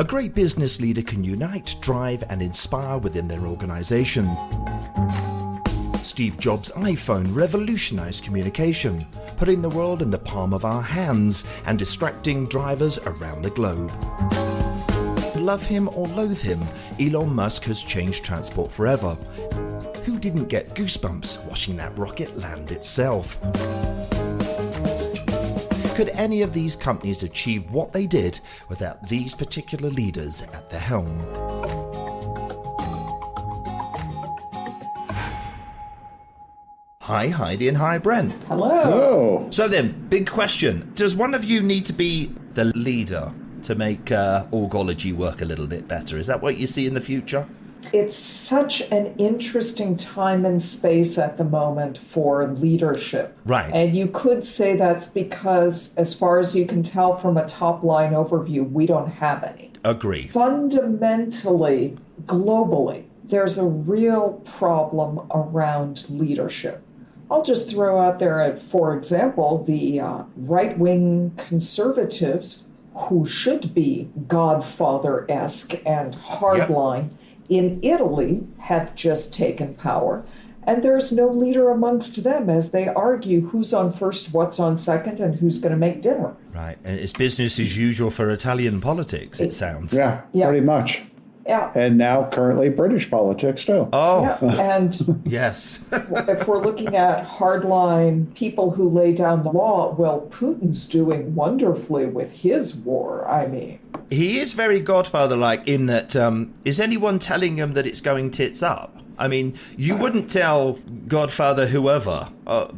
A great business leader can unite, drive, and inspire within their organization. Steve Jobs' iPhone revolutionized communication, putting the world in the palm of our hands and distracting drivers around the globe. Love him or loathe him, Elon Musk has changed transport forever. Who didn't get goosebumps watching that rocket land itself? Could any of these companies achieve what they did without these particular leaders at the helm? Hi Heidi and hi Brent. Hello. Hello. So then, big question. Does one of you need to be the leader to make Org-ology work a little bit better? Is that what you see in the future? It's such an interesting time and space at the moment for leadership. Right. And you could say that's because, as far as you can tell from a top-line overview, we don't have any. Agree. Fundamentally, globally, there's a real problem around leadership. I'll just throw out there, for example, the right-wing conservatives who should be Godfather-esque and hardline. Yep. In Italy have just taken power, and there's no leader amongst them as they argue who's on first, what's on second, and who's going to make dinner. Right, and it's business as usual for Italian politics, it sounds. Yeah, pretty much. Yeah. And now currently British politics too. Oh. Yeah. And yes. if we're looking at hardline people who lay down the law, well, Putin's doing wonderfully with his war, I mean. He is very Godfather-like in that, is anyone telling him that it's going tits up? I mean, you wouldn't tell Godfather whoever,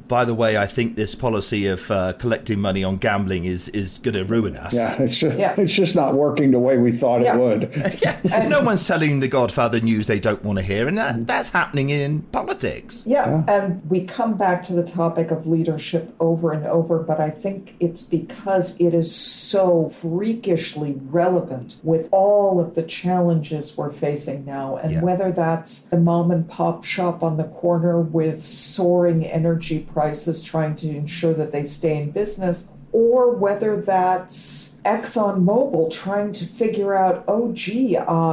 by the way, I think this policy of collecting money on gambling is going to ruin us. Yeah, it's just not working the way we thought it would. Yeah. No one's telling the Godfather news they don't want to hear, and that's happening in politics. Yeah, and we come back to the topic of leadership over and over, but I think it's because it is so freakishly relevant with all of the challenges we're facing now, and whether that's the mom and pop shop on the corner with soaring energy prices trying to ensure that they stay in business, or whether that's ExxonMobil trying to figure out,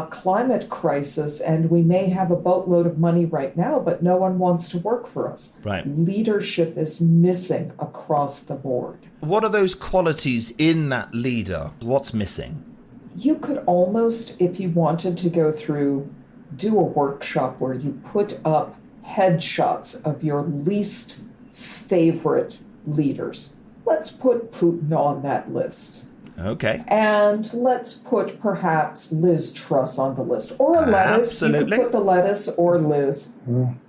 climate crisis, and we may have a boatload of money right now, but no one wants to work for us. Right. Leadership is missing across the board. What are those qualities in that leader? What's missing? You could almost, if you wanted to go through, do a workshop where you put up headshots of your least favorite leaders. Let's put Putin on that list. Okay. And let's put perhaps Liz Truss on the list. Or a lettuce. Absolutely. You could put the lettuce or Liz.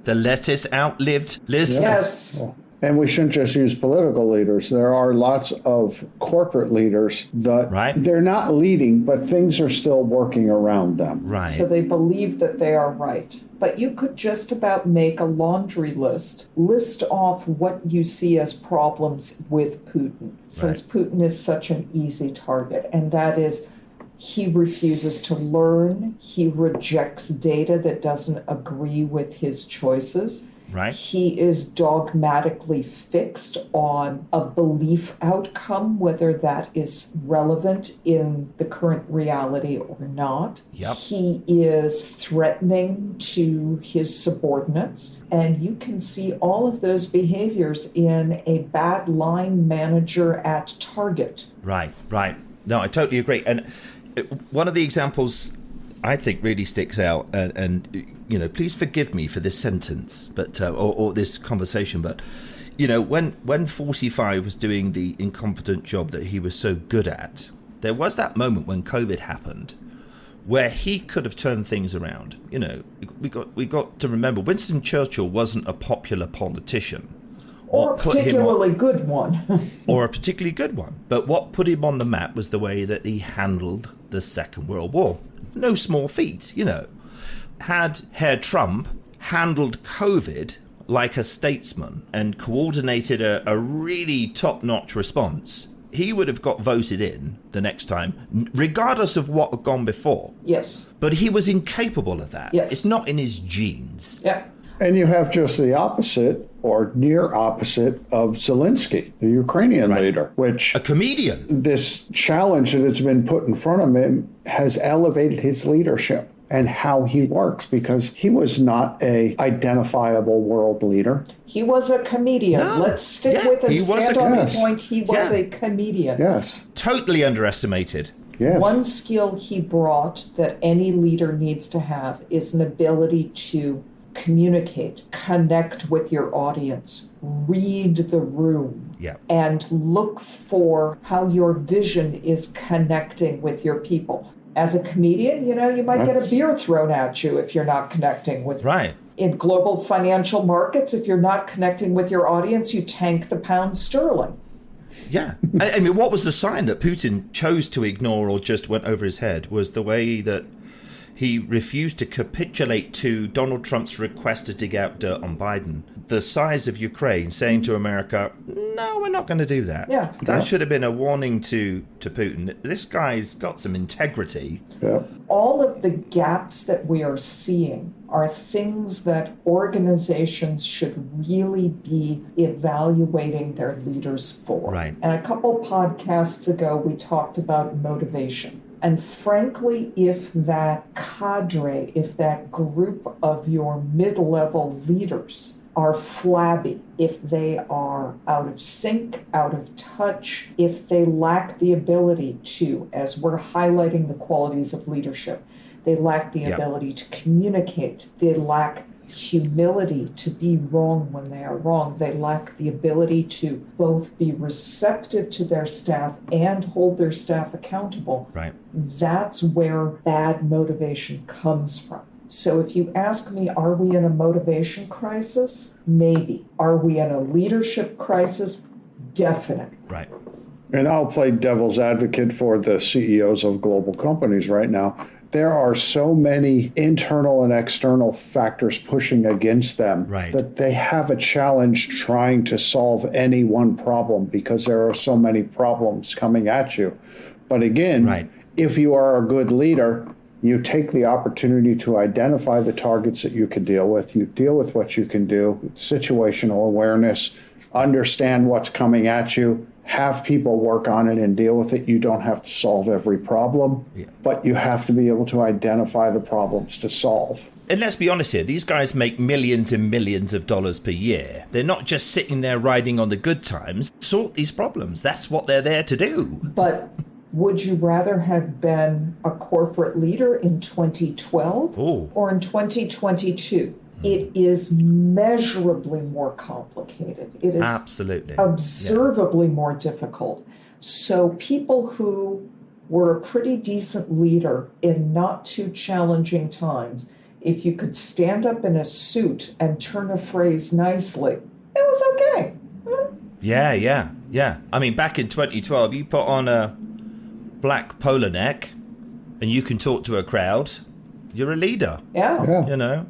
The lettuce outlived Liz. Yes. And we shouldn't just use political leaders. There are lots of corporate leaders that they're not leading, but things are still working around them. Right. So they believe that they are right. But you could just about make a laundry list off what you see as problems with Putin, since Putin is such an easy target. And that is, he refuses to learn. He rejects data that doesn't agree with his choices. Right. He is dogmatically fixed on a belief outcome, whether that is relevant in the current reality or not. Yep. He is threatening to his subordinates, and you can see all of those behaviors in a bad line manager at Target. Right. No, I totally agree. And one of the examples I think really sticks out, and you know, please forgive me for this sentence, but or this conversation, but you know, when 45 was doing the incompetent job that he was so good at, there was that moment when COVID happened, where he could have turned things around. You know, we got to remember Winston Churchill wasn't a popular politician. Or a particularly good one. Or a particularly good one. But what put him on the map was the way that he handled the Second World War. No small feat, you know. Had Herr Trump handled COVID like a statesman and coordinated a really top-notch response, he would have got voted in the next time, regardless of what had gone before. Yes. But he was incapable of that. Yes. It's not in his genes. Yeah. And you have just the opposite or near opposite of Zelensky, the Ukrainian leader, which a comedian. This challenge that has been put in front of him has elevated his leadership and how he works, because he was not a identifiable world leader. He was a comedian. No. Let's stick with and stand on the point. He was a comedian. Yes. Totally underestimated. Yes. One skill he brought that any leader needs to have is an ability to communicate, connect with your audience, read the room, and look for how your vision is connecting with your people. As a comedian, you might get a beer thrown at you if you're not connecting with. Right. In global financial markets, if you're not connecting with your audience, you tank the pound sterling. Yeah. I mean, what was the sign that Putin chose to ignore or just went over his head was the way that he refused to capitulate to Donald Trump's request to dig out dirt on Biden. The size of Ukraine, saying to America, no, we're not going to do that. Yeah. That should have been a warning to Putin. This guy's got some integrity. Yeah. All of the gaps that we are seeing are things that organizations should really be evaluating their leaders for. Right. And a couple podcasts ago, we talked about motivation. And frankly, if that cadre, if that group of your mid-level leaders are flabby, if they are out of sync, out of touch, if they lack the ability to, as we're highlighting the qualities of leadership, they lack the ability to communicate, they lack humility to be wrong when they are wrong. They lack the ability to both be receptive to their staff and hold their staff accountable. Right. That's where bad motivation comes from. So if you ask me, are we in a motivation crisis? Maybe. Are we in a leadership crisis? Definitely. Right. And I'll play devil's advocate for the CEOs of global companies right now. There are so many internal and external factors pushing against them that they have a challenge trying to solve any one problem because there are so many problems coming at you. But again, if you are a good leader, you take the opportunity to identify the targets that you can deal with. You deal with what you can do, situational awareness, understand what's coming at you, have people work on it and deal with it. You don't have to solve every problem, but you have to be able to identify the problems to solve. And let's be honest here, these guys make millions and millions of dollars per year. They're not just sitting there riding on the good times. Sort these problems. That's what they're there to do. But would you rather have been a corporate leader in 2012 or in 2022? It is measurably more complicated. It is absolutely observably more difficult. So people who were a pretty decent leader in not too challenging times, if you could stand up in a suit and turn a phrase nicely, it was okay. Yeah. I mean, back in 2012, you put on a black polo neck and you can talk to a crowd, you're a leader. Yeah. You know?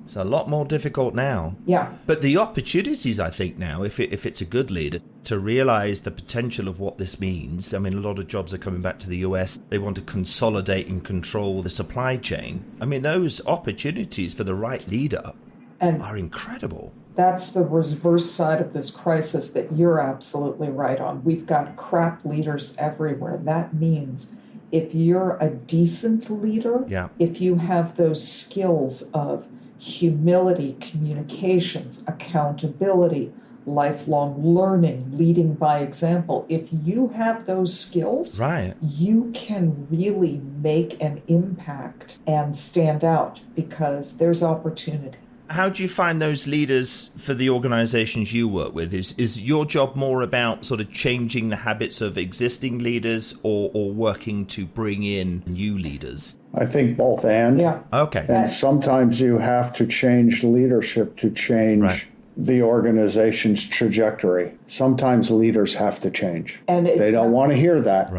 It's a lot more difficult now. Yeah. But the opportunities, I think, now, if it's a good leader, to realize the potential of what this means. I mean, a lot of jobs are coming back to the US. They want to consolidate and control the supply chain. I mean, those opportunities for the right leader are incredible. That's the reverse side of this crisis that you're absolutely right on. We've got crap leaders everywhere. That means if you're a decent leader, if you have those skills of humility, communications, accountability, lifelong learning, leading by example. If you have those skills, you can really make an impact and stand out because there's opportunity. How do you find those leaders for the organizations you work with? Is your job more about sort of changing the habits of existing leaders or working to bring in new leaders? I think both and. Yeah. Okay. And sometimes you have to change leadership to change the organization's trajectory. Sometimes leaders have to change. And they don't want to hear that,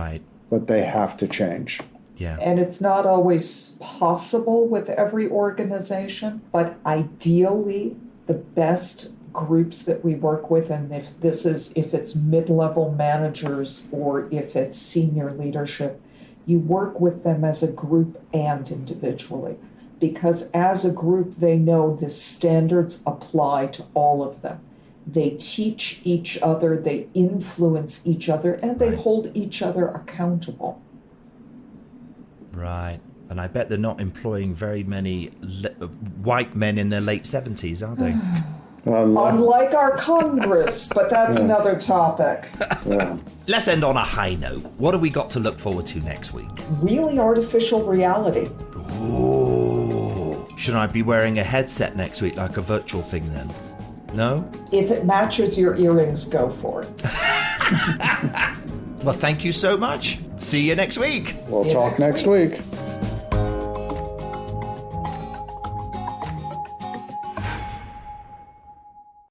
but they have to change. Yeah. And it's not always possible with every organization, but ideally the best groups that we work with, and if it's mid-level managers or if it's senior leadership, you work with them as a group and individually. because as a group, they know the standards apply to all of them. They teach each other, they influence each other, and they hold each other accountable. Right. And I bet they're not employing very many white men in their late 70s, are they? Unlike our Congress, but that's another topic. Yeah. Let's end on a high note. What have we got to look forward to next week? Really artificial reality. Ooh. Should I be wearing a headset next week, like a virtual thing then? No? If it matches your earrings, go for it. Well, thank you so much. See you next week. We'll talk next week.